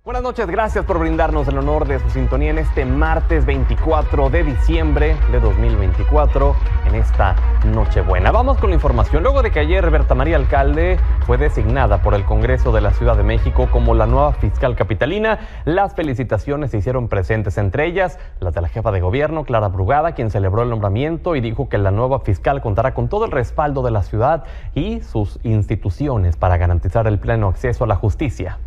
Buenas noches, gracias por brindarnos el honor de su sintonía en este martes 24 de diciembre de 2024, en esta Nochebuena. Vamos con la información. Luego de que ayer Berta María Alcalde fue designada por el Congreso de la Ciudad de México como la nueva fiscal capitalina, las felicitaciones se hicieron presentes, entre ellas las de la jefa de gobierno, Clara Brugada, quien celebró el nombramiento y dijo que la nueva fiscal contará con todo el respaldo de la ciudad y sus instituciones para garantizar el pleno acceso a la justicia.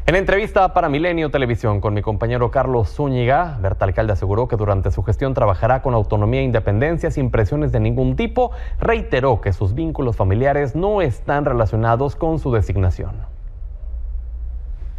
En entrevista para Milenio Televisión con mi compañero Carlos Zúñiga, Berta Alcalde aseguró que durante su gestión trabajará con autonomía e independencia sin presiones de ningún tipo. Reiteró que sus vínculos familiares no están relacionados con su designación.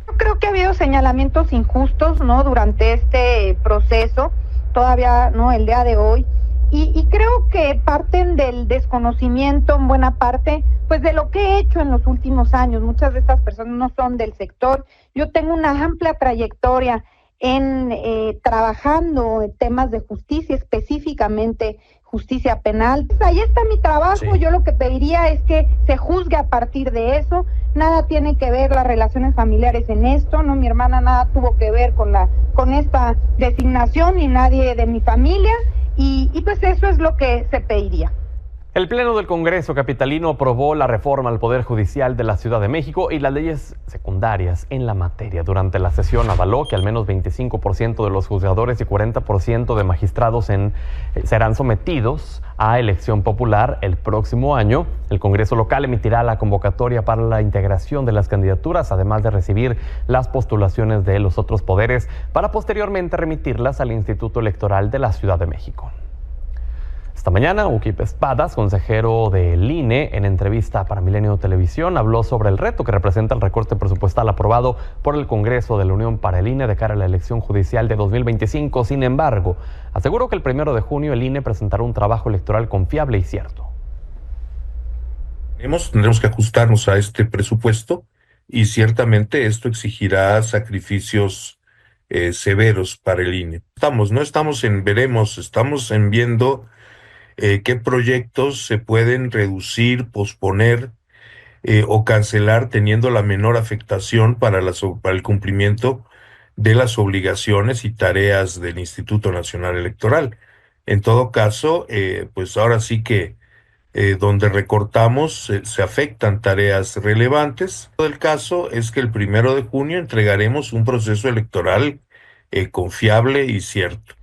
Yo creo que ha habido señalamientos injustos, ¿no?, durante este proceso, todavía no el día de hoy, y creo que parten del desconocimiento en buena parte, pues de lo que he hecho en los últimos años. Muchas de estas personas no son del sector. Yo tengo una amplia trayectoria en trabajando en temas de justicia, específicamente justicia penal. Pues ahí está mi trabajo. Sí. Yo lo que pediría es que se juzgue a partir de eso. Nada tiene que ver las relaciones familiares en esto, ¿no? Mi hermana nada tuvo que ver con esta designación, ni nadie de mi familia, y pues eso es lo que se pediría. El Pleno del Congreso capitalino aprobó la reforma al Poder Judicial de la Ciudad de México y las leyes secundarias en la materia. Durante la sesión avaló que al menos 25% de los juzgadores y 40% de magistrados serán sometidos a elección popular el próximo año. El Congreso local emitirá la convocatoria para la integración de las candidaturas, además de recibir las postulaciones de los otros poderes para posteriormente remitirlas al Instituto Electoral de la Ciudad de México. Esta mañana, Ukip Espadas, consejero del INE, en entrevista para Milenio Televisión, habló sobre el reto que representa el recorte presupuestal aprobado por el Congreso de la Unión para el INE de cara a la elección judicial de 2025. Sin embargo, aseguró que el 1 de junio el INE presentará un trabajo electoral confiable y cierto. Tendremos que ajustarnos a este presupuesto y ciertamente esto exigirá sacrificios severos para el INE. No estamos en veremos, estamos en viendo qué proyectos se pueden reducir, posponer o cancelar teniendo la menor afectación para el cumplimiento de las obligaciones y tareas del Instituto Nacional Electoral. En todo caso, pues ahora sí que donde recortamos se afectan tareas relevantes. El caso es que el 1 de junio entregaremos un proceso electoral confiable y cierto.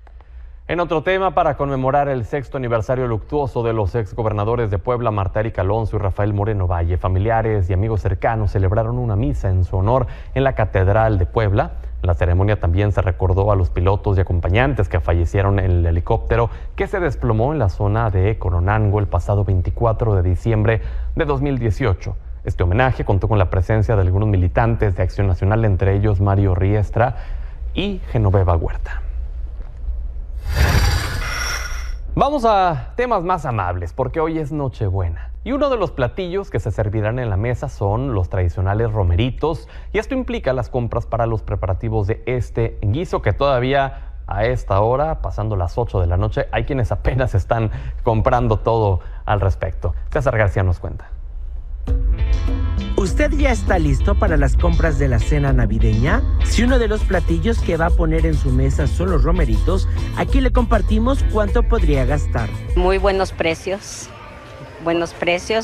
En otro tema, para conmemorar el 6º aniversario luctuoso de los exgobernadores de Puebla, Marta Erika Alonso y Rafael Moreno Valle, familiares y amigos cercanos celebraron una misa en su honor en la Catedral de Puebla. En la ceremonia también se recordó a los pilotos y acompañantes que fallecieron en el helicóptero que se desplomó en la zona de Coronango el pasado 24 de diciembre de 2018. Este homenaje contó con la presencia de algunos militantes de Acción Nacional, entre ellos Mario Riestra y Genoveva Huerta. Vamos a temas más amables, porque hoy es Nochebuena. Y uno de los platillos que se servirán en la mesa son los tradicionales romeritos. Y esto implica las compras para los preparativos de este guiso, que todavía a esta hora, pasando las 8 de la noche, hay quienes apenas están comprando todo al respecto. César García nos cuenta. ¿Usted ya está listo para las compras de la cena navideña? Si uno de los platillos que va a poner en su mesa son los romeritos, aquí le compartimos cuánto podría gastar. Muy buenos precios.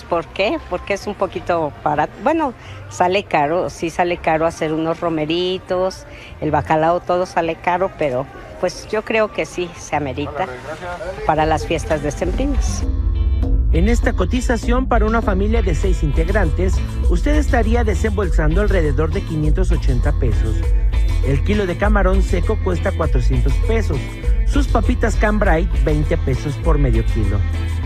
¿Por qué? Porque es un poquito barato. Bueno, sale caro, sí sale caro hacer unos romeritos, el bacalao todo sale caro, pero pues yo creo que sí se amerita para las fiestas decembrinas. En esta cotización para una familia de 6 integrantes, usted estaría desembolsando alrededor de 580 pesos. El kilo de camarón seco cuesta 400 pesos. Sus papitas Cambrai, 20 pesos por medio kilo.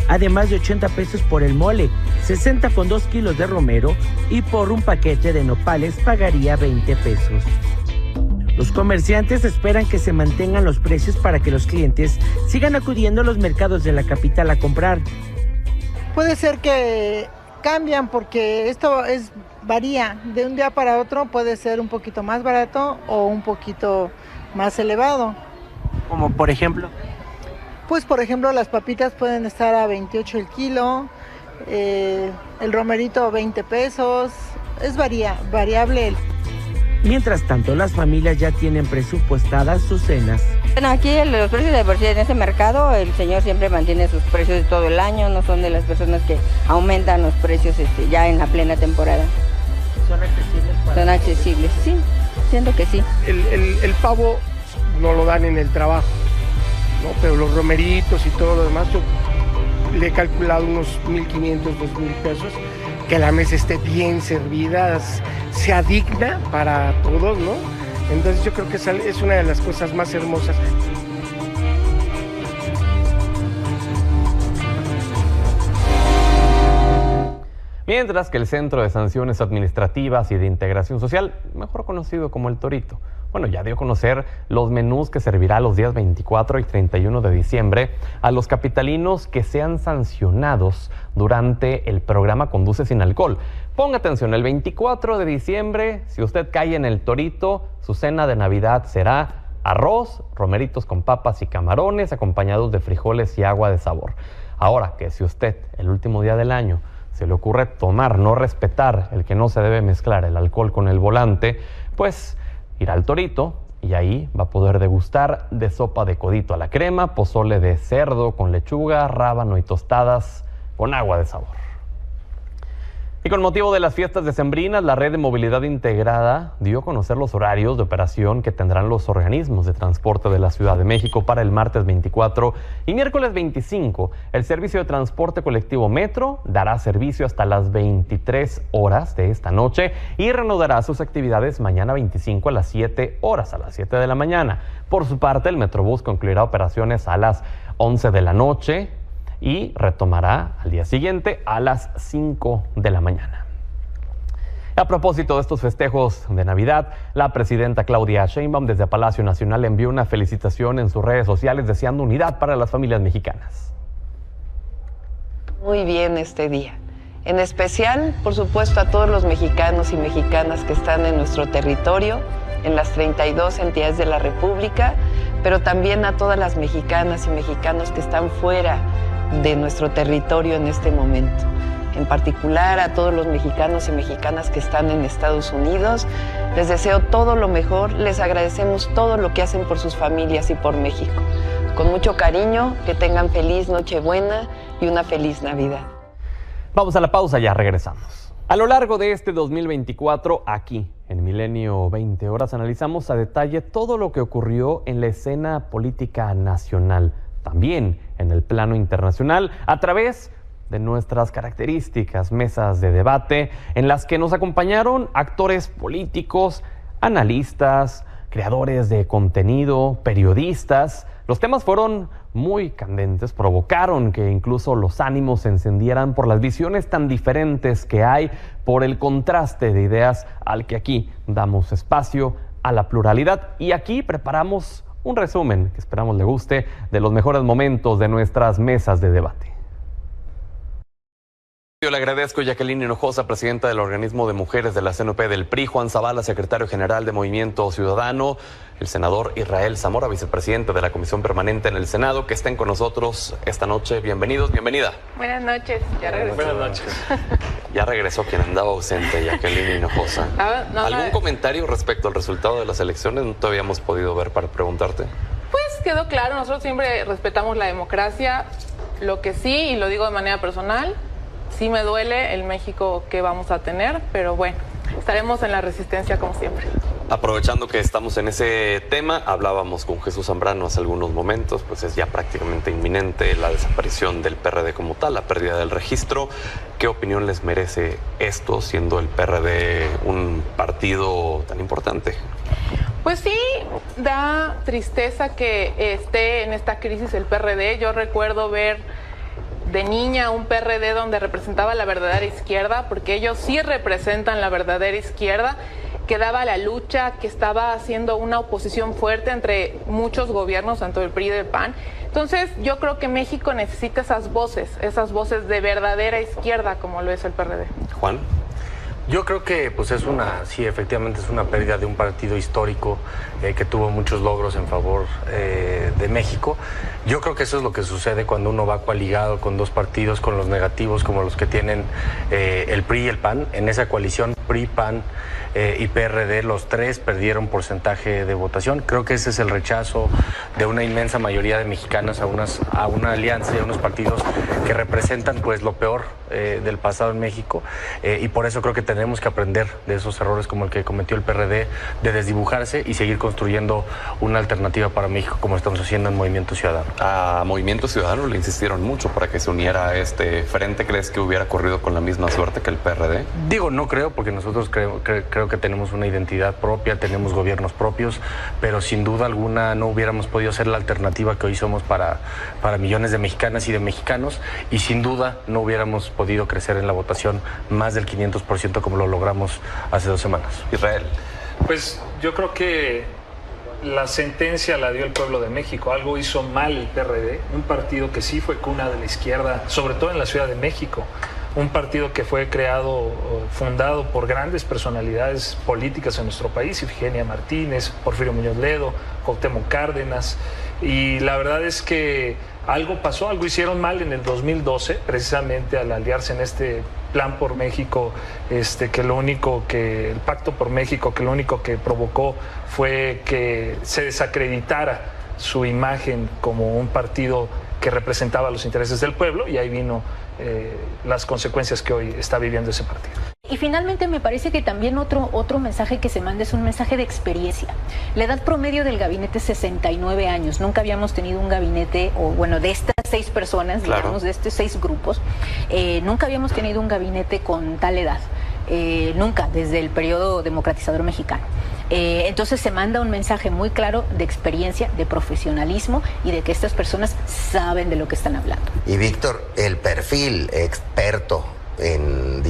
Además de 80 pesos por el mole, 60 con 2 kilos de romero, y por un paquete de nopales pagaría 20 pesos. Los comerciantes esperan que se mantengan los precios para que los clientes sigan acudiendo a los mercados de la capital a comprar. Puede ser que cambian porque esto varía de un día para otro, puede ser un poquito más barato o un poquito más elevado. ¿Como por ejemplo? Pues por ejemplo las papitas pueden estar a 28 el kilo, el romerito 20 pesos, es variable. Mientras tanto, las familias ya tienen presupuestadas sus cenas. Bueno, aquí los precios de por sí en ese mercado, el señor siempre mantiene sus precios de todo el año, no son de las personas que aumentan los precios ya en la plena temporada. ¿Son accesibles? Son accesibles, sí, siento que sí. El pavo no lo dan en el trabajo, ¿no? Pero los romeritos y todo lo demás, yo le he calculado unos 1,500, 2,000 pesos, que la mesa esté bien servida, sea digna para todos, ¿no? Entonces yo creo que es una de las cosas más hermosas. Mientras que el Centro de Sanciones Administrativas y de Integración Social, mejor conocido como el Torito, bueno, ya dio a conocer los menús que servirá los días 24 y 31 de diciembre a los capitalinos que sean sancionados durante el programa Conduce Sin Alcohol. Ponga atención, el 24 de diciembre, si usted cae en el Torito, su cena de Navidad será arroz, romeritos con papas y camarones, acompañados de frijoles y agua de sabor. Ahora que si usted, el último día del año, se le ocurre tomar, no respetar el que no se debe mezclar el alcohol con el volante, pues irá al Torito y ahí va a poder degustar de sopa de codito a la crema, pozole de cerdo con lechuga, rábano y tostadas con agua de sabor. Y con motivo de las fiestas decembrinas, la Red de Movilidad Integrada dio a conocer los horarios de operación que tendrán los organismos de transporte de la Ciudad de México para el martes 24 y miércoles 25. El servicio de transporte colectivo Metro dará servicio hasta las 23 horas de esta noche y reanudará sus actividades mañana 25 a las 7 horas, a las 7 de la mañana. Por su parte, el Metrobús concluirá operaciones a las 11 de la noche y retomará al día siguiente a las 5 de la mañana. A propósito de estos festejos de Navidad, la presidenta Claudia Sheinbaum desde Palacio Nacional envió una felicitación en sus redes sociales deseando unidad para las familias mexicanas. Muy bien este día. En especial, por supuesto, a todos los mexicanos y mexicanas que están en nuestro territorio, en las 32 entidades de la República, pero también a todas las mexicanas y mexicanos que están fuera de nuestro territorio en este momento. En particular a todos los mexicanos y mexicanas que están en Estados Unidos, les deseo todo lo mejor, les agradecemos todo lo que hacen por sus familias y por México. Con mucho cariño, que tengan feliz Nochebuena y una feliz Navidad. Vamos a la pausa, ya regresamos. A lo largo de este 2024, aquí en Milenio 20 Horas, analizamos a detalle todo lo que ocurrió en la escena política nacional, también en el plano internacional, a través de nuestras características mesas de debate en las que nos acompañaron actores políticos, analistas, creadores de contenido, periodistas. Los temas fueron muy candentes, provocaron que incluso los ánimos se encendieran por las visiones tan diferentes que hay, por el contraste de ideas al que aquí damos espacio a la pluralidad. Y aquí preparamos un resumen que esperamos le guste de los mejores momentos de nuestras mesas de debate. Yo le agradezco a Jacqueline Hinojosa, presidenta del organismo de mujeres de la CNP del PRI, Juan Zavala, secretario general de Movimiento Ciudadano, el senador Israel Zamora, vicepresidente de la Comisión Permanente en el Senado, que estén con nosotros esta noche. Bienvenidos, bienvenida. Buenas noches, ya regresó. Buenas noches. Ya regresó quien andaba ausente, Jacqueline Hinojosa. ¿Algún comentario respecto al resultado de las elecciones? No te habíamos podido ver para preguntarte. Pues quedó claro, nosotros siempre respetamos la democracia. Lo que sí, y lo digo de manera personal, sí me duele el México que vamos a tener, pero bueno, estaremos en la resistencia como siempre. Aprovechando que estamos en ese tema, hablábamos con Jesús Zambrano hace algunos momentos, pues es ya prácticamente inminente la desaparición del PRD como tal, la pérdida del registro. ¿Qué opinión les merece esto, siendo el PRD un partido tan importante? Pues sí, da tristeza que esté en esta crisis el PRD. Yo recuerdo ver de niña un PRD donde representaba la verdadera izquierda, porque ellos sí representan la verdadera izquierda, que daba la lucha, que estaba haciendo una oposición fuerte entre muchos gobiernos, tanto el PRI y del PAN. Entonces yo creo que México necesita esas voces de verdadera izquierda como lo es el PRD. Juan. Yo creo que pues sí, efectivamente es una pérdida de un partido histórico que tuvo muchos logros en favor de México. Yo creo que eso es lo que sucede cuando uno va coaligado con dos partidos, con los negativos como los que tienen el PRI y el PAN. En esa coalición PRI, PAN y PRD, los tres perdieron porcentaje de votación. Creo que ese es el rechazo de una inmensa mayoría de mexicanas a una alianza y a unos partidos que representan pues lo peor del pasado en México, y por eso creo que tenemos que aprender de esos errores como el que cometió el PRD, de desdibujarse y seguir construyendo una alternativa para México como estamos haciendo en Movimiento Ciudadano. A Movimiento Ciudadano le insistieron mucho para que se uniera a este frente. ¿Crees que hubiera corrido con la misma suerte que el PRD? Digo, no creo, porque nosotros creo que tenemos una identidad propia, tenemos gobiernos propios, pero sin duda alguna no hubiéramos podido ser la alternativa que hoy somos para millones de mexicanas y de mexicanos, y sin duda no hubiéramos podido crecer en la votación más del 500% como lo logramos hace 2 semanas. Israel. Pues yo creo que la sentencia la dio el pueblo de México. Algo hizo mal el PRD, un partido que sí fue cuna de la izquierda, sobre todo en la Ciudad de México. Un partido que fue fundado por grandes personalidades políticas en nuestro país, Ifigenia Martínez, Porfirio Muñoz Ledo, Cuauhtémoc Cárdenas, y la verdad es que algo pasó, algo hicieron mal en el 2012, precisamente al aliarse en este plan por México, el Pacto por México, que lo único que provocó fue que se desacreditara su imagen como un partido que representaba los intereses del pueblo, y ahí vino las consecuencias que hoy está viviendo ese partido. Y finalmente me parece que también otro mensaje que se manda es un mensaje de experiencia. La edad promedio del gabinete es 69 años. Nunca habíamos tenido un gabinete, de estas 6 personas, digamos, de estos 6 grupos, nunca habíamos tenido un gabinete con tal edad. Nunca, desde el periodo democratizador mexicano. Entonces se manda un mensaje muy claro de experiencia, de profesionalismo y de que estas personas saben de lo que están hablando. Y Víctor, el perfil experto en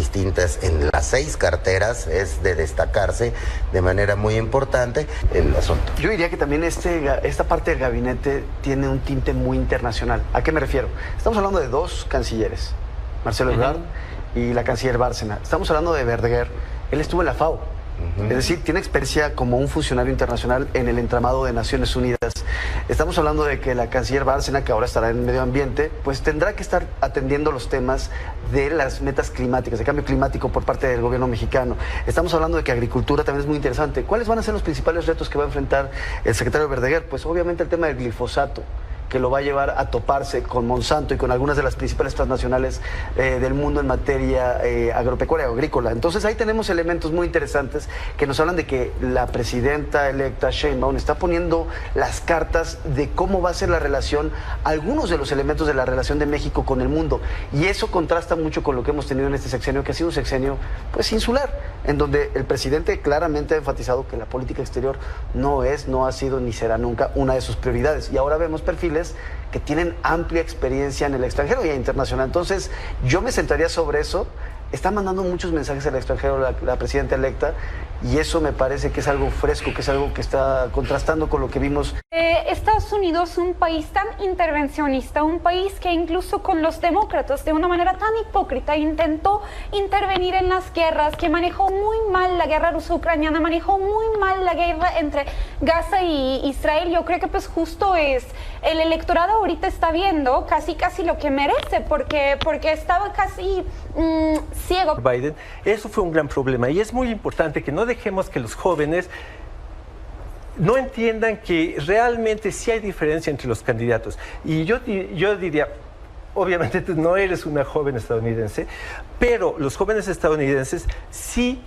las 6 carteras es de destacarse de manera muy importante el asunto. Yo diría que también esta parte del gabinete tiene un tinte muy internacional. ¿A qué me refiero? Estamos hablando de 2 cancilleres, Marcelo Ebrard y la canciller Bárcena. Estamos hablando de Verdaguer, él estuvo en la FAO. Es decir, tiene experiencia como un funcionario internacional en el entramado de Naciones Unidas. Estamos hablando de que la canciller Bárcena, que ahora estará en medio ambiente, pues tendrá que estar atendiendo los temas de las metas climáticas, de cambio climático por parte del gobierno mexicano. Estamos hablando de que agricultura también es muy interesante. ¿Cuáles van a ser los principales retos que va a enfrentar el secretario Verdaguer? Pues obviamente el tema del glifosato, que lo va a llevar a toparse con Monsanto y con algunas de las principales transnacionales del mundo en materia agropecuaria o agrícola. Entonces ahí tenemos elementos muy interesantes que nos hablan de que la presidenta electa Sheinbaum está poniendo las cartas de cómo va a ser la relación, algunos de los elementos de la relación de México con el mundo, y eso contrasta mucho con lo que hemos tenido en este sexenio, que ha sido un sexenio pues insular, en donde el presidente claramente ha enfatizado que la política exterior no ha sido ni será nunca una de sus prioridades, y ahora vemos perfiles que tienen amplia experiencia en el extranjero y internacional. Entonces, yo me centraría sobre eso. Está mandando muchos mensajes al extranjero la presidenta electa, y eso me parece que es algo fresco, que es algo que está contrastando con lo que vimos. Estados Unidos, un país tan intervencionista, un país que incluso con los demócratas de una manera tan hipócrita intentó intervenir en las guerras, que manejó muy mal la guerra ruso-ucraniana, manejó muy mal la guerra entre Gaza y Israel. Yo creo que pues justo el electorado ahorita está viendo casi lo que merece, porque estaba casi ciego. Biden, eso fue un gran problema, y es muy importante que no dejemos que los jóvenes no entiendan que realmente sí hay diferencia entre los candidatos. Y yo diría, obviamente tú no eres una joven estadounidense, pero los jóvenes estadounidenses sí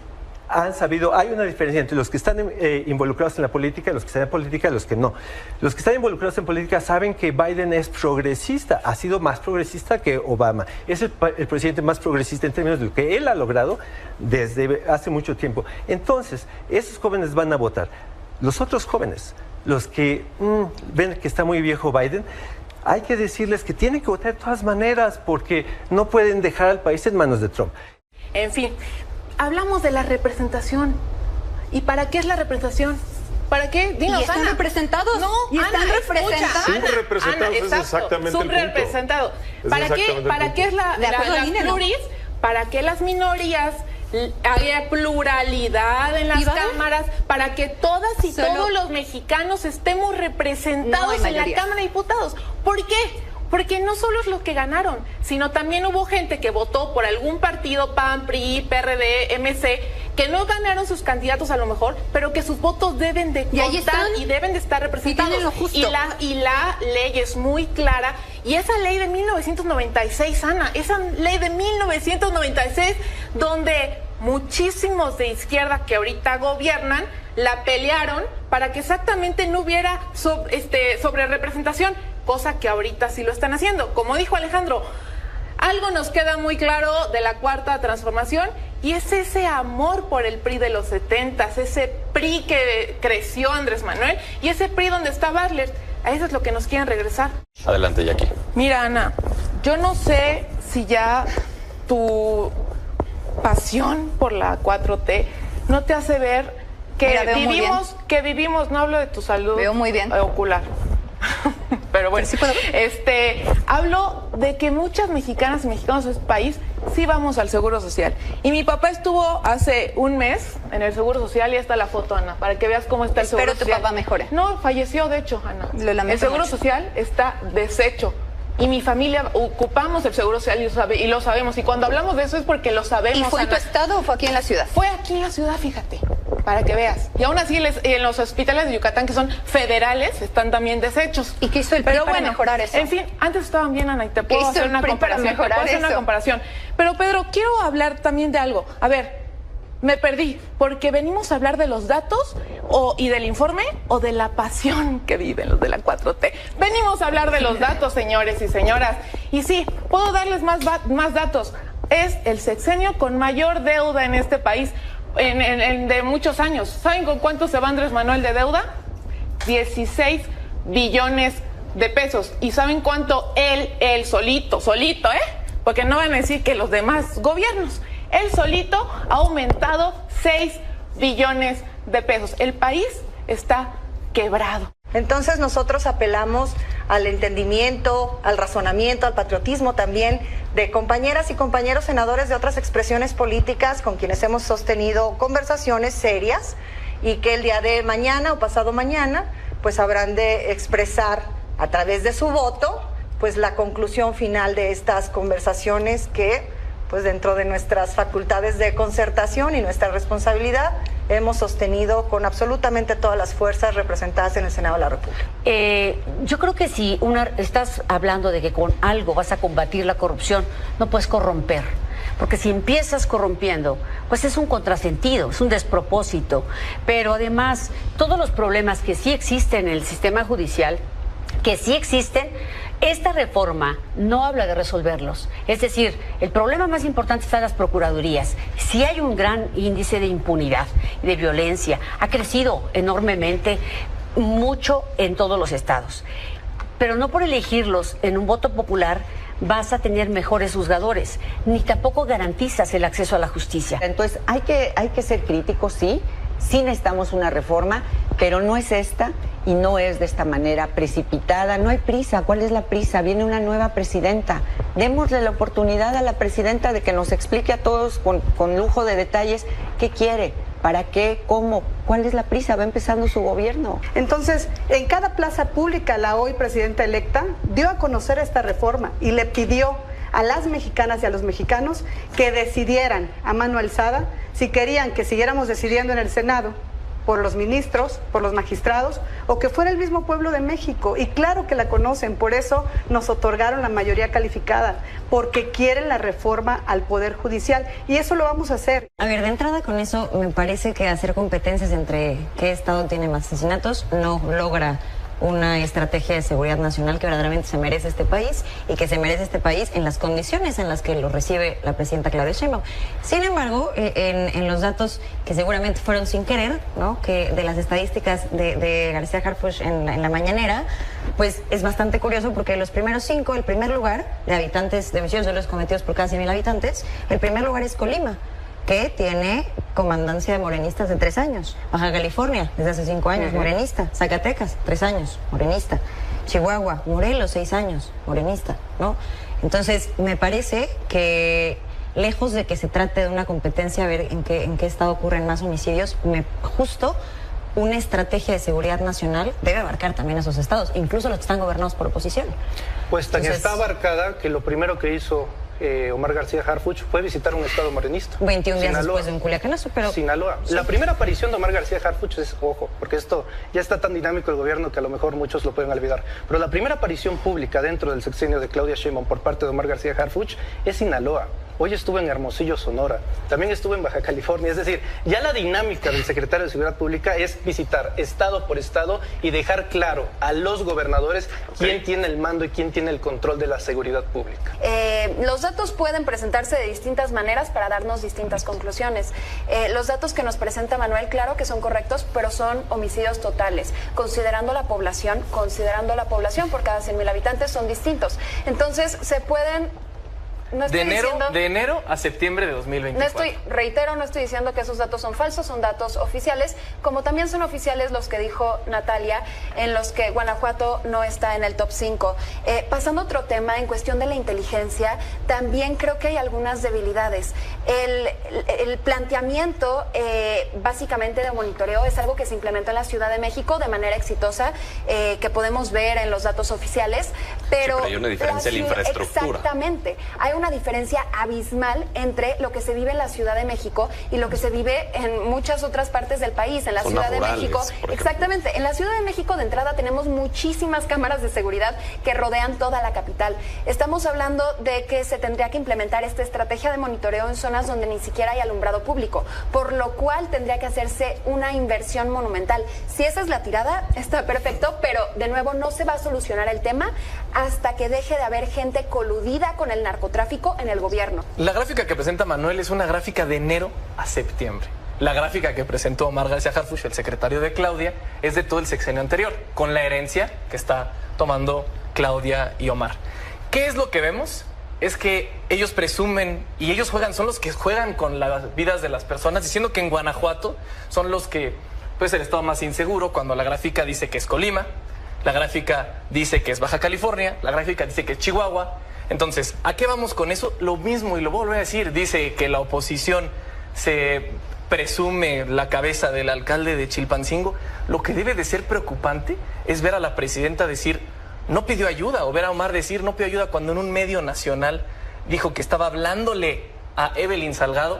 han sabido, hay una diferencia entre los que están involucrados en la política, los que están en política y los que no. Los que están involucrados en política saben que Biden es progresista, ha sido más progresista que Obama. Es el presidente más progresista en términos de lo que él ha logrado desde hace mucho tiempo. Entonces, esos jóvenes van a votar. Los otros jóvenes, los que ven que está muy viejo Biden, hay que decirles que tienen que votar de todas maneras, porque no pueden dejar al país en manos de Trump. En fin, hablamos de la representación. ¿Y para qué es la representación? ¿Para qué? Dinos, ¿Y están Ana. representados? No, ¿Y están Ana, representados? Ana, Subrepresentados es exactamente el punto. Subrepresentados. ¿Para qué es la pluris? ¿Para qué las minorías haya pluralidad en las cámaras, para que todas y todos los mexicanos estemos representados en la Cámara de Diputados. ¿Por qué? Porque no solo es los que ganaron, sino también hubo gente que votó por algún partido, PAN, PRI, PRD, MC, que no ganaron sus candidatos a lo mejor, pero que sus votos deben de contar y deben de estar representados. Y la ley es muy clara. Y esa ley de 1996, Ana, esa ley de 1996, donde muchísimos de izquierda que ahorita gobiernan, la pelearon para que exactamente no hubiera sobre representación, cosa que ahorita sí lo están haciendo. Como dijo Alejandro, algo nos queda muy claro de la Cuarta Transformación, y es ese amor por el PRI de los 70s, ese PRI que creció Andrés Manuel, y ese PRI donde está Bartlett. A eso es lo que nos quieren regresar. Adelante, Jackie. Mira, Ana, yo no sé si ya tu pasión por la 4T no te hace ver que vivimos, no hablo de tu salud ocular. Pero bueno, hablo de que muchas mexicanas y mexicanos de este país sí vamos al Seguro Social. Y mi papá estuvo hace un mes en el Seguro Social, y está la foto, Ana, para que veas cómo está el Seguro Social. Espero tu papá mejore. No, falleció, de hecho, Ana. El Seguro Social está deshecho. Y mi familia ocupamos el Seguro Social y lo sabemos. Y cuando hablamos de eso es porque lo sabemos. ¿Y fue en tu estado o fue aquí en la ciudad? Fue aquí en la ciudad, fíjate, para que veas. Y aún así en los hospitales de Yucatán, que son federales, están también deshechos. ¿Y qué hizo el PRI para mejorar eso? En fin, antes estaban bien, Ana, y te puedo hacer una comparación. Pero Pedro, quiero hablar también de algo. A ver, me perdí, porque venimos a hablar de los datos y del informe, o de la pasión que viven los de la 4T. Venimos a hablar de los datos, señores y señoras. Y sí, puedo darles más datos. Es el sexenio con mayor deuda en este país de muchos años. ¿Saben con cuánto se va Andrés Manuel de deuda? 16 billones de pesos. ¿Y saben cuánto él solito, porque no van a decir que los demás gobiernos? Él solito ha aumentado 6 billones de pesos. El país está quebrado. Entonces nosotros apelamos al entendimiento, al razonamiento, al patriotismo también de compañeras y compañeros senadores de otras expresiones políticas con quienes hemos sostenido conversaciones serias, y que el día de mañana o pasado mañana pues habrán de expresar a través de su voto pues la conclusión final de estas conversaciones que pues dentro de nuestras facultades de concertación y nuestra responsabilidad hemos sostenido con absolutamente todas las fuerzas representadas en el Senado de la República. Yo creo que si estás hablando de que con algo vas a combatir la corrupción, no puedes corromper. Porque si empiezas corrompiendo, pues es un contrasentido, es un despropósito. Pero además, todos los problemas que sí existen en el sistema judicial, esta reforma no habla de resolverlos. Es decir, el problema más importante está en las procuradurías. Sí hay un gran índice de impunidad y de violencia. Ha crecido enormemente, mucho en todos los estados. Pero no por elegirlos en un voto popular vas a tener mejores juzgadores, ni tampoco garantizas el acceso a la justicia. Entonces hay que ser críticos, sí necesitamos una reforma, pero no es esta y no es de esta manera precipitada. No hay prisa. ¿Cuál es la prisa? Viene una nueva presidenta. Démosle la oportunidad a la presidenta de que nos explique a todos con lujo de detalles qué quiere, para qué, cómo, cuál es la prisa. Va empezando su gobierno. Entonces, en cada plaza pública, la hoy presidenta electa dio a conocer esta reforma y le pidió a las mexicanas y a los mexicanos que decidieran a mano alzada si querían que siguiéramos decidiendo en el Senado por los ministros, por los magistrados, o que fuera el mismo pueblo de México. Y claro que la conocen, por eso nos otorgaron la mayoría calificada, porque quieren la reforma al Poder Judicial, y eso lo vamos a hacer. A ver, de entrada con eso, me parece que hacer competencias entre qué estado tiene más asesinatos no logra una estrategia de seguridad nacional que verdaderamente se merece este país, y que se merece este país en las condiciones en las que lo recibe la presidenta Claudia Sheinbaum. Sin embargo, en los datos que seguramente fueron sin querer, ¿no?, que de las estadísticas de García Harfuch en la mañanera, pues es bastante curioso, porque los primeros 5, el primer lugar de habitantes, de homicidios dolosos cometidos por cada 100,000 habitantes, el primer lugar es Colima, que tiene comandancia de morenistas de 3 años. Baja California, desde hace 5 años, morenista. Zacatecas, 3 años, morenista. Chihuahua, Morelos, 6 años, morenista, ¿no? Entonces, me parece que lejos de que se trate de una competencia a ver en qué estado ocurren más homicidios, justo una estrategia de seguridad nacional debe abarcar también esos estados, incluso los que están gobernados por oposición. Pues tan está abarcada que lo primero que hizo Omar García Harfuch fue visitar un estado morenista. 21 días después de un culiacanazo, pero... Sinaloa. Sí. La primera aparición de Omar García Harfuch es, ojo, porque esto ya está tan dinámico el gobierno que a lo mejor muchos lo pueden olvidar, pero la primera aparición pública dentro del sexenio de Claudia Sheinbaum por parte de Omar García Harfuch es Sinaloa. Hoy estuve en Hermosillo, Sonora, también estuve en Baja California, es decir, ya la dinámica del secretario de Seguridad Pública es visitar estado por estado y dejar claro a los gobernadores quién tiene el mando y quién tiene el control de la seguridad pública. Los datos pueden presentarse de distintas maneras para darnos distintas conclusiones. Los datos que nos presenta Manuel, claro que son correctos, pero son homicidios totales, considerando la población por cada 100,000 habitantes son distintos. Entonces, se pueden... No estoy de enero a septiembre de 2024. No estoy diciendo que esos datos son falsos, son datos oficiales, como también son oficiales los que dijo Natalia, en los que Guanajuato no está en el top 5. Pasando a otro tema, en cuestión de la inteligencia, también creo que hay algunas debilidades. El planteamiento básicamente de monitoreo es algo que se implementó en la Ciudad de México de manera exitosa, que podemos ver en los datos oficiales, pero hay una diferencia en la infraestructura. Exactamente. Hay una diferencia abismal entre lo que se vive en la Ciudad de México y lo que se vive en muchas otras partes del país. En la Ciudad de México, exactamente, en la Ciudad de México de entrada tenemos muchísimas cámaras de seguridad que rodean toda la capital. Estamos hablando de que se tendría que implementar esta estrategia de monitoreo en zonas donde ni siquiera hay alumbrado público, por lo cual tendría que hacerse una inversión monumental. Si esa es la tirada, está perfecto, pero de nuevo no se va a solucionar el tema hasta que deje de haber gente coludida con el narcotráfico en el gobierno. La gráfica que presenta Manuel es una gráfica de enero a septiembre. La gráfica que presentó Omar García Harfuch, el secretario de Claudia, es de todo el sexenio anterior, con la herencia que está tomando Claudia y Omar. ¿Qué es lo que vemos? Es que ellos presumen y ellos son los que juegan con las vidas de las personas, diciendo que en Guanajuato son los que, pues, el estado más inseguro, cuando la gráfica dice que es Colima, la gráfica dice que es Baja California, la gráfica dice que es Chihuahua. Entonces, ¿a qué vamos con eso? Lo mismo, y lo vuelvo a decir, dice que la oposición se presume la cabeza del alcalde de Chilpancingo. Lo que debe de ser preocupante es ver a la presidenta decir, no pidió ayuda, o ver a Omar decir, no pidió ayuda, cuando en un medio nacional dijo que estaba hablándole a Evelyn Salgado,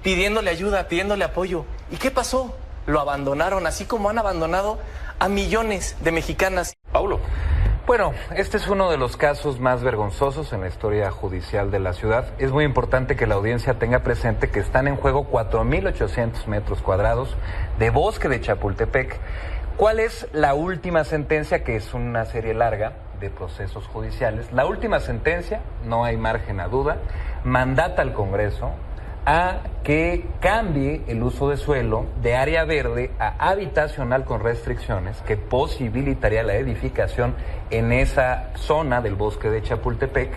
pidiéndole ayuda, pidiéndole apoyo. ¿Y qué pasó? Lo abandonaron, así como han abandonado a millones de mexicanas. Paulo. Bueno, este es uno de los casos más vergonzosos en la historia judicial de la ciudad. Es muy importante que la audiencia tenga presente que están en juego 4,800 metros cuadrados de bosque de Chapultepec. ¿Cuál es la última sentencia? Que es una serie larga de procesos judiciales. La última sentencia, no hay margen a duda, mandata al Congreso a que cambie el uso de suelo de área verde a habitacional con restricciones, que posibilitaría la edificación en esa zona del bosque de Chapultepec,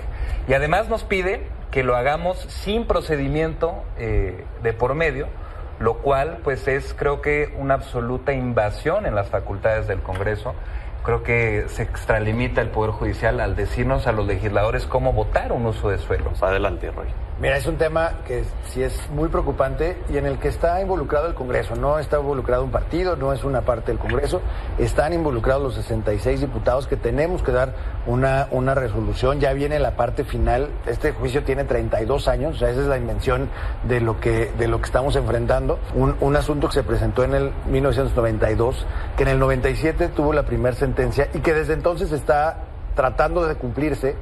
y además nos pide que lo hagamos sin procedimiento de por medio, lo cual pues es, creo que, una absoluta invasión en las facultades del Congreso. Creo que se extralimita el Poder Judicial al decirnos a los legisladores cómo votar un uso de suelo. Adelante, Roy. Mira, es un tema que sí es muy preocupante y en el que está involucrado el Congreso. No está involucrado un partido, no es una parte del Congreso. Están involucrados los 66 diputados que tenemos que dar una resolución. Ya viene la parte final. Este juicio tiene 32 años, o sea, esa es la dimensión de lo que estamos enfrentando. Un asunto que se presentó en el 1992, que en el 97 tuvo la primera sentencia y que desde entonces está tratando de cumplirse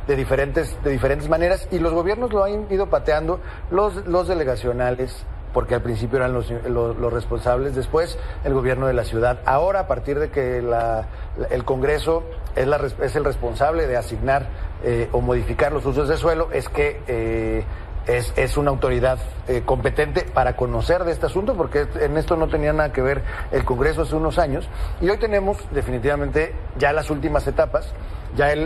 de diferentes maneras, y los gobiernos lo han ido pateando, los delegacionales, porque al principio eran los responsables, después el gobierno de la ciudad. Ahora, a partir de que el Congreso es el responsable de asignar o modificar los usos de suelo, es que es una autoridad competente para conocer de este asunto, porque en esto no tenía nada que ver el Congreso hace unos años, y hoy tenemos definitivamente ya las últimas etapas,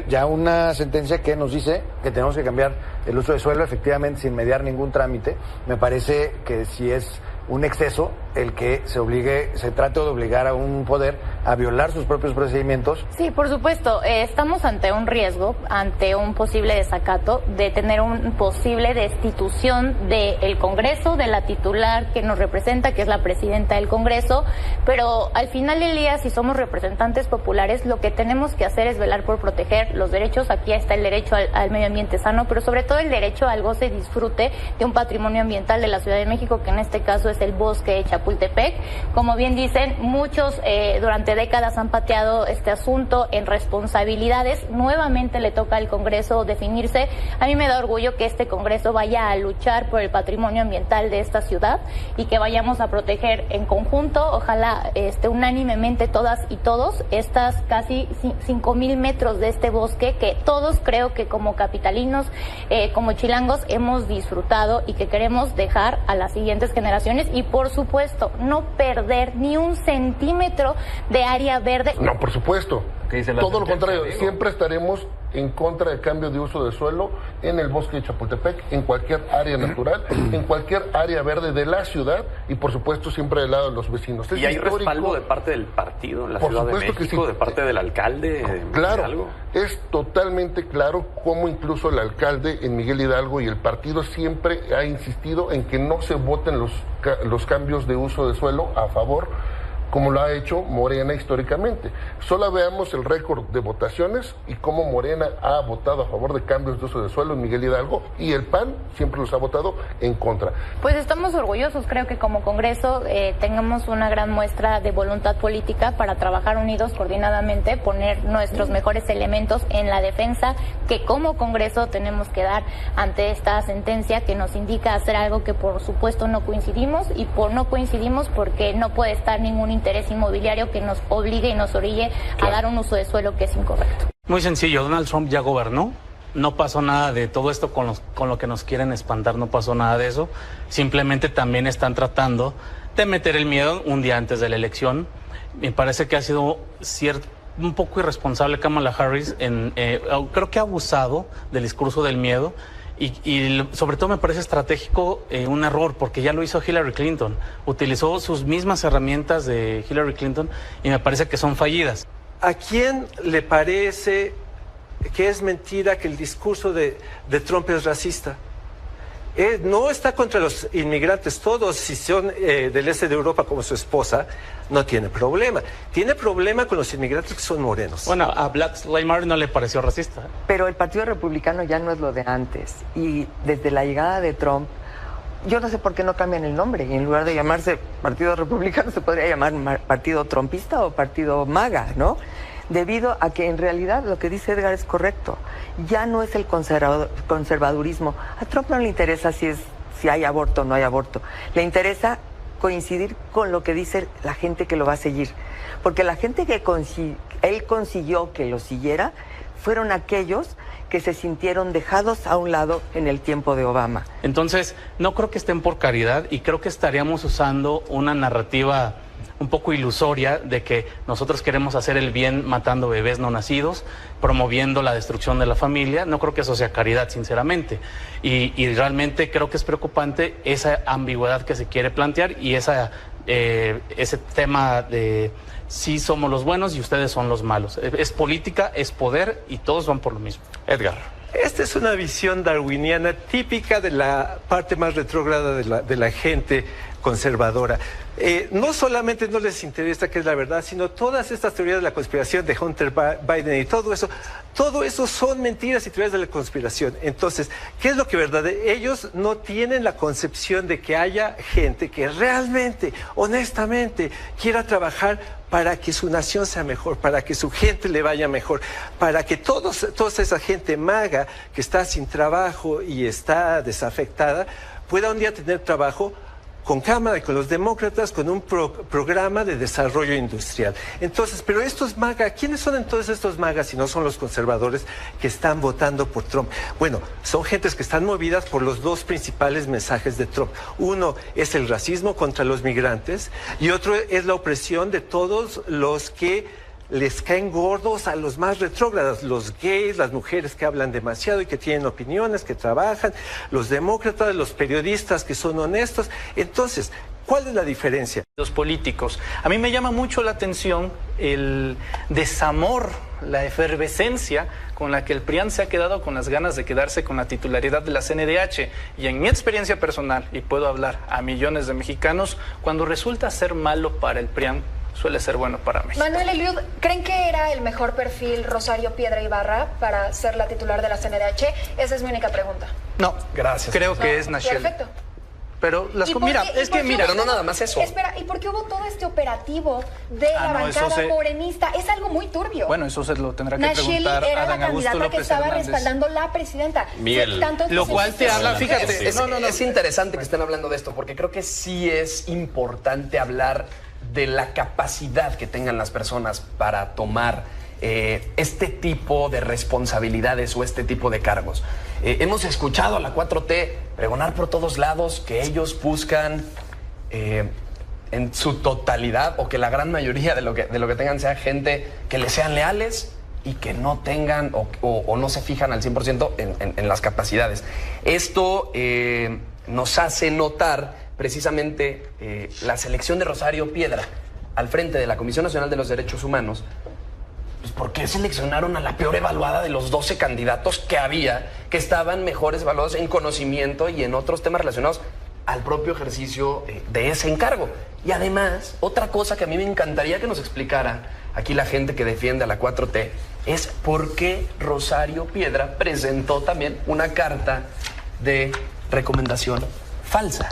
ya una sentencia que nos dice que tenemos que cambiar el uso de suelo, efectivamente, sin mediar ningún trámite. Me parece que si es un exceso el que se trate de obligar a un poder a violar sus propios procedimientos. Sí, por supuesto. Estamos ante un riesgo, ante un posible desacato, de tener una posible destitución del Congreso, de la titular que nos representa, que es la presidenta del Congreso, pero al final del día, si somos representantes populares, lo que tenemos que hacer es velar por proteger los derechos. Aquí está el derecho al medio ambiente sano, pero sobre todo el derecho al goce y disfrute de un patrimonio ambiental de la Ciudad de México, que en este caso es el bosque de Chapultepec. Como bien dicen, muchos durante décadas han pateado este asunto en responsabilidades. Nuevamente le toca al Congreso definirse. A mí me da orgullo que este Congreso vaya a luchar por el patrimonio ambiental de esta ciudad y que vayamos a proteger en conjunto, ojalá unánimemente todas y todos, estas casi 5,000 metros de este bosque que todos, creo que como capitalinos, como chilangos, hemos disfrutado y que queremos dejar a las siguientes generaciones, y por supuesto no perder ni un centímetro de área verde. No, por supuesto. Todo lo contrario, siempre estaremos en contra del cambio de uso de suelo en el bosque de Chapultepec, en cualquier área natural, en cualquier área verde de la ciudad, y por supuesto siempre del lado de los vecinos. ¿Y hay respaldo de parte del partido en la Ciudad de México, que sí, de parte del alcalde? Claro, es totalmente claro cómo incluso el alcalde en Miguel Hidalgo y el partido siempre ha insistido en que no se voten los cambios de uso de suelo a favor, como lo ha hecho Morena históricamente. Solo veamos el récord de votaciones y cómo Morena ha votado a favor de cambios de uso de suelo en Miguel Hidalgo, y el PAN siempre los ha votado en contra. Pues estamos orgullosos, creo que como Congreso tengamos una gran muestra de voluntad política para trabajar unidos, coordinadamente, poner nuestros mejores elementos en la defensa que como Congreso tenemos que dar ante esta sentencia que nos indica hacer algo que por supuesto no coincidimos, y no coincidimos porque no puede estar ningún interés inmobiliario que nos obligue y nos orille a dar un uso de suelo que es incorrecto. Muy sencillo, Donald Trump ya gobernó, no pasó nada de todo esto con lo que nos quieren espantar, no pasó nada de eso, simplemente también están tratando de meter el miedo un día antes de la elección. Me parece que ha sido un poco irresponsable Kamala Harris, creo que ha abusado del discurso del miedo. Y sobre todo me parece estratégico un error, porque ya lo hizo Hillary Clinton. Utilizó sus mismas herramientas de Hillary Clinton y me parece que son fallidas. ¿A quién le parece que es mentira que el discurso de Trump es racista? No está contra los inmigrantes, todos, si son del este de Europa como su esposa, no tiene problema. Tiene problema con los inmigrantes que son morenos. Bueno, a Black Lives Matter no le pareció racista. Pero el Partido Republicano ya no es lo de antes. Y desde la llegada de Trump, yo no sé por qué no cambian el nombre. Y en lugar de llamarse Partido Republicano, se podría llamar Partido Trumpista o Partido MAGA, ¿no? Debido a que en realidad lo que dice Edgar es correcto. Ya no es el conservadurismo. A Trump no le interesa si hay aborto o no hay aborto. Le interesa coincidir con lo que dice la gente que lo va a seguir. Porque la gente que él consiguió que lo siguiera fueron aquellos que se sintieron dejados a un lado en el tiempo de Obama. Entonces, no creo que estén por caridad, y creo que estaríamos usando una narrativa un poco ilusoria de que nosotros queremos hacer el bien matando bebés no nacidos, promoviendo la destrucción de la familia. No creo que eso sea caridad, sinceramente. Y realmente creo que es preocupante esa ambigüedad que se quiere plantear y ese tema de sí somos los buenos y ustedes son los malos. Es política, es poder, y todos van por lo mismo. Edgar. Esta es una visión darwiniana típica de la parte más retrógrada de la gente conservadora. No solamente no les interesa qué es la verdad, sino todas estas teorías de la conspiración de Hunter Biden y todo eso son mentiras y teorías de la conspiración. Entonces, ¿qué es lo que es verdad? Ellos no tienen la concepción de que haya gente que realmente, honestamente, quiera trabajar para que su nación sea mejor, para que su gente le vaya mejor, para que toda esa gente maga que está sin trabajo y está desafectada pueda un día tener trabajo con Cámara y con los demócratas, con un programa de desarrollo industrial. Entonces, pero estos MAGA, ¿quiénes son entonces estos MAGA si no son los conservadores que están votando por Trump? Bueno, son gentes que están movidas por los dos principales mensajes de Trump. Uno es el racismo contra los migrantes y otro es la opresión de todos los que les caen gordos a los más retrógrados, los gays, las mujeres que hablan demasiado y que tienen opiniones, que trabajan, los demócratas, los periodistas que son honestos. Entonces, ¿Cuál es la diferencia? Los políticos. A mí me llama mucho la atención el desamor, la efervescencia con la que el PRIAN se ha quedado con las ganas de quedarse con la titularidad de la CNDH. Y en mi experiencia personal, y puedo hablar a millones de mexicanos, cuando resulta ser malo para el PRIAN, suele ser bueno para México. Manuel Eliud, ¿creen que era el mejor perfil Rosario Piedra Ibarra para ser la titular de la CNDH? Esa es mi única pregunta. No, gracias. Creo que es Nacheli. Perfecto. Pero pero no nada más eso. Espera, ¿y por qué hubo todo este operativo de la bancada morenista? Es algo muy turbio. Bueno, eso se lo tendrá que Nacheli preguntar a era Dan la Augusto candidata que López estaba Hernández. respaldando la presidenta. Miguel. Lo cual te habla, fíjate. Es interesante que estén hablando de esto, porque creo que sí es importante hablar de la capacidad que tengan las personas para tomar este tipo de responsabilidades o este tipo de cargos. Hemos escuchado a la 4T pregonar por todos lados que ellos buscan en su totalidad, o que la gran mayoría de lo que tengan sea gente que les sean leales y que no tengan o no se fijan al 100% en las capacidades. Esto nos hace notar precisamente la selección de Rosario Piedra al frente de la Comisión Nacional de los Derechos Humanos. Pues, ¿por qué seleccionaron a la peor evaluada de los 12 candidatos que había, que estaban mejores evaluados en conocimiento y en otros temas relacionados al propio ejercicio de ese encargo? Y además, otra cosa que a mí me encantaría que nos explicara aquí la gente que defiende a la 4T es por qué Rosario Piedra presentó también una carta de recomendación falsa.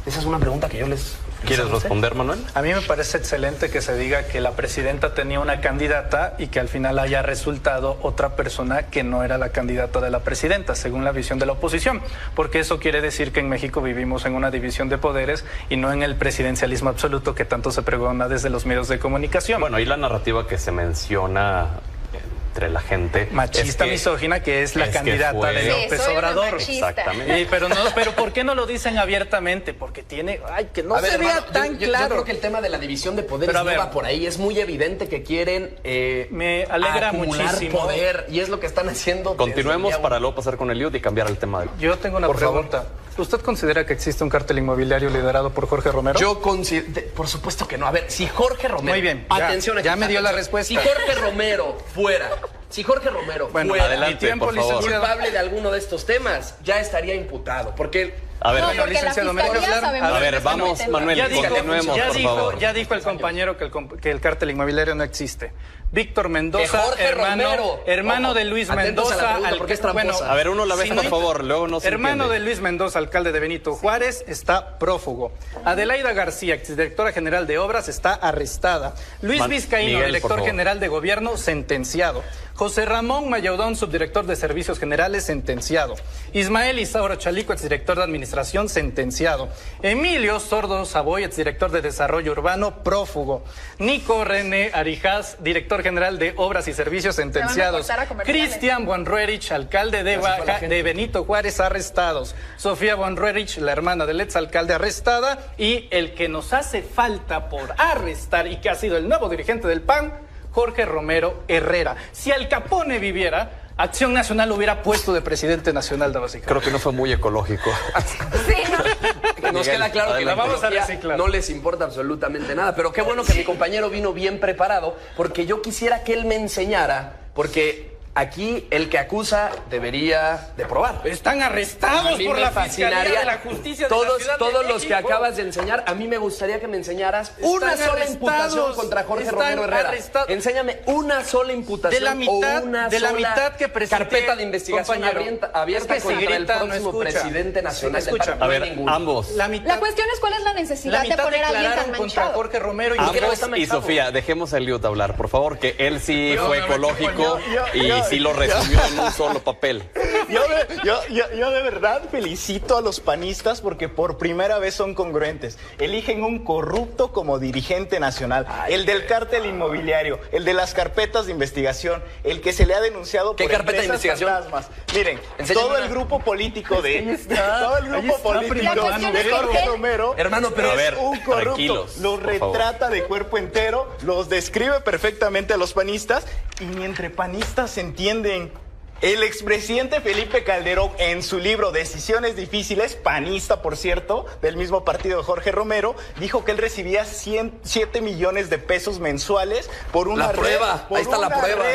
Esa es una pregunta que yo les... ¿Quieres responder, Manuel? A mí me parece excelente que se diga que la presidenta tenía una candidata y que al final haya resultado otra persona que no era la candidata de la presidenta, según la visión de la oposición, porque eso quiere decir que en México vivimos en una división de poderes y no en el presidencialismo absoluto que tanto se pregona desde los medios de comunicación. Bueno, y la narrativa que se menciona entre la gente machista, misógina, que es la candidata de López Obrador. Exactamente. Pero ¿por qué no lo dicen abiertamente? Porque tiene, que no se vea tan claro. Yo creo que el tema de la división de poderes no va por ahí. Es muy evidente que quieren me alegra acumular muchísimo poder, y es lo que están haciendo. Continuemos para luego pasar con Eliud y cambiar el tema. Yo tengo una pregunta. ¿Usted considera que existe un cártel inmobiliario liderado por Jorge Romero? Yo considero, por supuesto que no. A ver, si Jorge Romero... Muy bien, atención, ya me dio la respuesta. Si Jorge Romero fuera adelante, por favor, culpable de alguno de estos temas, ya estaría imputado. Porque... A ver, licenciado, ¿me deja hablar? A ver, vamos, Manuel, continuemos, por favor. Ya dijo el compañero que el cártel inmobiliario no existe. Víctor Mendoza, hermano de Luis Mendoza, a ver, uno la vez, por favor, luego no se hermano entiende. de Luis Mendoza, alcalde de Benito Juárez, está prófugo. Adelaida García, exdirectora general de Obras, está arrestada. Luis Vizcaíno, Miguel, director general de Gobierno, sentenciado. José Ramón Mayaudón, subdirector de Servicios Generales, sentenciado. Ismael Isauro Chalico, exdirector de Administración, sentenciado. Emilio Sordo Savoy, exdirector de Desarrollo Urbano, prófugo. Nico René Arijaz, director general de Obras y Servicios, sentenciados. Cristian Buenruerich, alcalde de Benito Juárez, arrestados. Sofía Buenruerich, la hermana del exalcalde, arrestada. Y el que nos hace falta por arrestar y que ha sido el nuevo dirigente del PAN, Jorge Romero Herrera. Si Al Capone viviera, Acción Nacional lo hubiera puesto de presidente nacional de básicamente. Creo que no fue muy ecológico. Nos queda claro que la vamos a reciclar. No les importa absolutamente nada, pero qué bueno que mi compañero vino bien preparado, porque yo quisiera que él me enseñara, porque aquí el que acusa debería de probar. Están arrestados por la Fiscalía de la Justicia de la Ciudad de todos los México. que acabas de enseñar, a mí me gustaría que me enseñaras una sola imputación contra Jorge Romero Herrera. Enséñame una sola imputación o una sola que carpeta de investigación abierta contra el próximo presidente nacional del partido. A ver, ambos. La cuestión es cuál es la necesidad de poner a alguien tan manchado. Jorge Romero y Sofía, dejemos a Eliud hablar, por favor, que él sí fue ecológico y sí lo resumió en un solo papel. Yo de verdad felicito a los panistas porque por primera vez son congruentes. Eligen un corrupto como dirigente nacional, el del cártel inmobiliario, el de las carpetas de investigación, el que se le ha denunciado por empresas fantasmas. Miren, todo el grupo político de Jorge Romero, hermano, pero es un corrupto. Los retrata de cuerpo entero, los describe perfectamente a los panistas, y ni entre panistas se entienden El expresidente Felipe Calderón, en su libro Decisiones Difíciles, panista, por cierto, del mismo partido de Jorge Romero, dijo que él recibía 7 millones de pesos mensuales por una red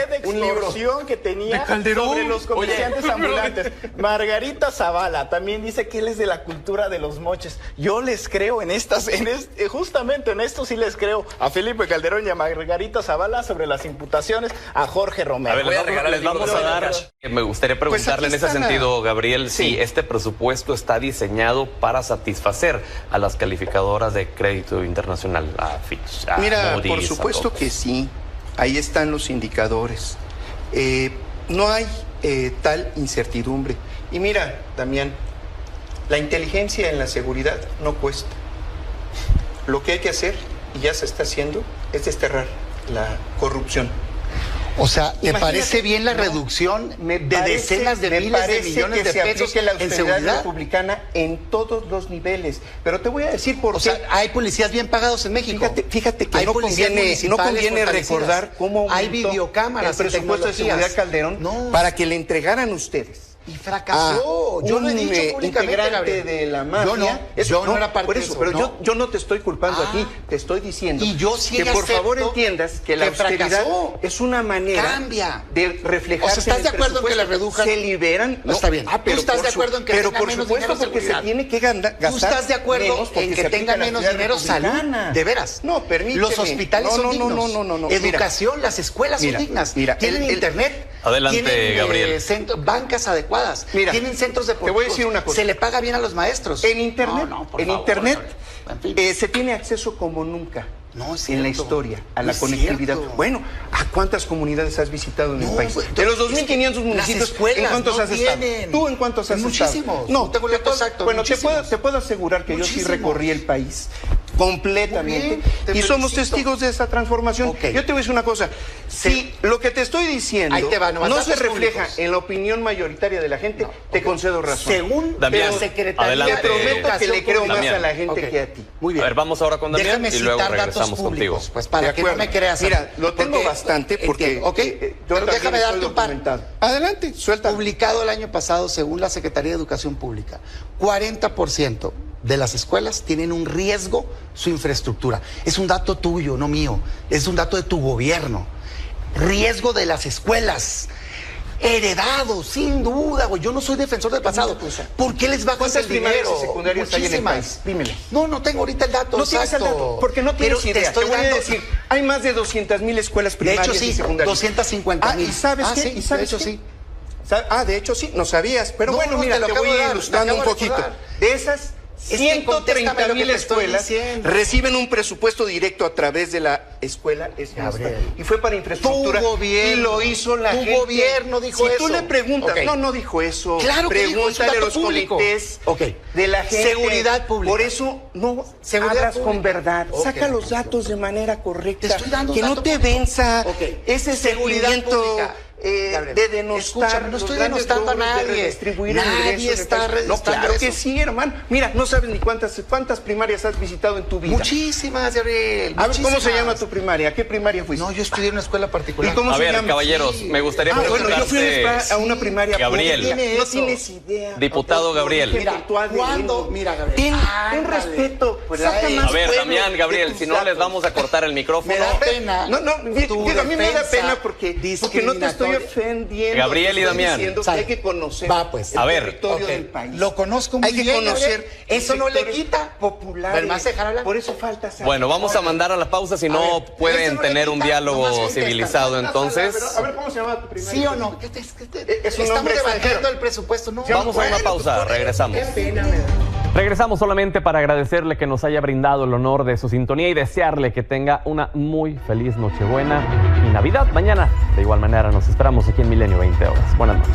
de extorsión que tenía sobre los comerciantes ambulantes. Margarita Zavala también dice que él es de la cultura de los moches. Yo les creo justamente en esto sí les creo a Felipe Calderón y a Margarita Zavala sobre las imputaciones a Jorge Romero. A ver, les vamos a dar... Me gustaría preguntarle en ese sentido, Gabriel, si este presupuesto está diseñado para satisfacer a las calificadoras de crédito internacional, a Fitch, a Moody's, por supuesto que sí. Ahí están los indicadores. No hay tal incertidumbre. Y mira, Damián, la inteligencia en la seguridad no cuesta. Lo que hay que hacer, y ya se está haciendo, es desterrar la corrupción. O sea, ¿te parece bien la reducción de decenas de miles de millones de pesos la en seguridad republicana en todos los niveles? Pero te voy a decir por qué. O sea, hay policías bien pagados en México. Fíjate que no conviene recordar cómo hay videocámaras, el presupuesto de seguridad Calderón para que le entregaran ustedes. Y fracasó. Yo lo he dicho públicamente, de la mafia. Yo no era parte de eso. Pero yo no te estoy culpando aquí, te estoy diciendo y yo sí que por favor entiendas que la austeridad es una manera de reflejarse. O sea, ¿estás de acuerdo en que la redujan? Se liberan. No, está bien. Pero ¿tú estás de acuerdo en que tenga menos dinero en porque se tiene que gastar? ¿Tú estás de acuerdo en que tenga menos dinero salud? ¿De veras? No, permíteme. Los hospitales son dignos. No. Educación, las escuelas son dignas. Tienen internet. Adelante, Gabriel. Bancas adecuadas. Mira, tienen centros deportivos. Te voy a decir una cosa. Se le paga bien a los maestros. En internet, se tiene acceso como nunca. En la historia, a la conectividad. Bueno, ¿a cuántas comunidades has visitado en el país? De los 2.500 municipios, ¿en cuántos has estado? ¿Tú en cuántos has estado? Muchísimos. No, tengo el dato exacto. Bueno, te puedo asegurar que yo sí recorrí el país completamente y somos testigos de esa transformación. Yo te voy a decir una cosa. Si lo que te estoy diciendo no se refleja en la opinión mayoritaria de la gente, te concedo razón. Según la Secretaría, te prometo que le creo más a la gente que a ti. Muy bien. A ver, vamos ahora con Damián y luego regresamos contigo. Pues para que no me creas. Mira, lo tengo bastante porque... Pero déjame darte un par. Adelante, suelta. Publicado el año pasado, según la Secretaría de Educación Pública, 40% de las escuelas tienen un riesgo su infraestructura. Es un dato tuyo, no mío. Es un dato de tu gobierno. Riesgo de las escuelas. Heredado, sin duda, güey. Yo no soy defensor del pasado. ¿Por qué les bajas el dinero? ¿Cuántas primarias y secundarias hay en el país? Dímelo. No tengo ahorita el dato. No tienes el dato, porque no tienes idea. Te voy a decir, hay más de 200,000 escuelas primarias y secundarias. De hecho, sí, 250,000. ¿Y sabes qué? Sí, de hecho, sí. De hecho, sí, no sabías. Pero bueno, mira, te voy ilustrando un poquito. De esas 130,000 escuelas reciben un presupuesto directo a través de la escuela y fue para infraestructura. Y lo hizo la gente. Tu gobierno dijo eso. Si tú le preguntas, no dijo eso. Claro que pregúntale a los comités de la gente. Seguridad pública. Por eso no hablas con verdad. Saca los datos de manera correcta. Te estoy dando que no te venza ese seguridad sentimiento de denostar. Escucha, no estoy denostando a nadie. Nadie está registrando. Claro que sí, hermano. Mira, no sabes ni cuántas primarias has visitado en tu vida. Muchísimas, Gabriel. A ver, ¿cómo se llama tu primaria? ¿A qué primaria fuiste? No, yo estudié en una escuela particular. ¿Y cómo se llama? Caballeros, me gustaría preguntarle. Bueno, yo fui a una primaria Gabriel. pública. No tienes idea. Diputado Gabriel. Mira, Gabriel. Ten respeto. A ver, Damián, Gabriel, si no les vamos a cortar el micrófono. Me da pena. A mí me da pena porque no te estoy ofendiendo. Gabriel y Damián. Que hay que conocer el territorio del país. Lo conozco muy bien. Hay que conocer. Eso no le quita. Popular. ¿Me vas a dejar hablar? Por eso falta saber. Bueno, vamos a mandar a la pausa, si no pueden tener un diálogo civilizado entonces. A ver, ¿cómo se llama tu primaria? ¿Sí o no? Estamos debatiendo el presupuesto. No. Vamos a una pausa, regresamos. Qué pena me da. Regresamos solamente para agradecerle que nos haya brindado el honor de su sintonía y desearle que tenga una muy feliz Nochebuena y Navidad. Mañana, de igual manera, nos esperamos aquí en Milenio 20 horas. Buenas noches.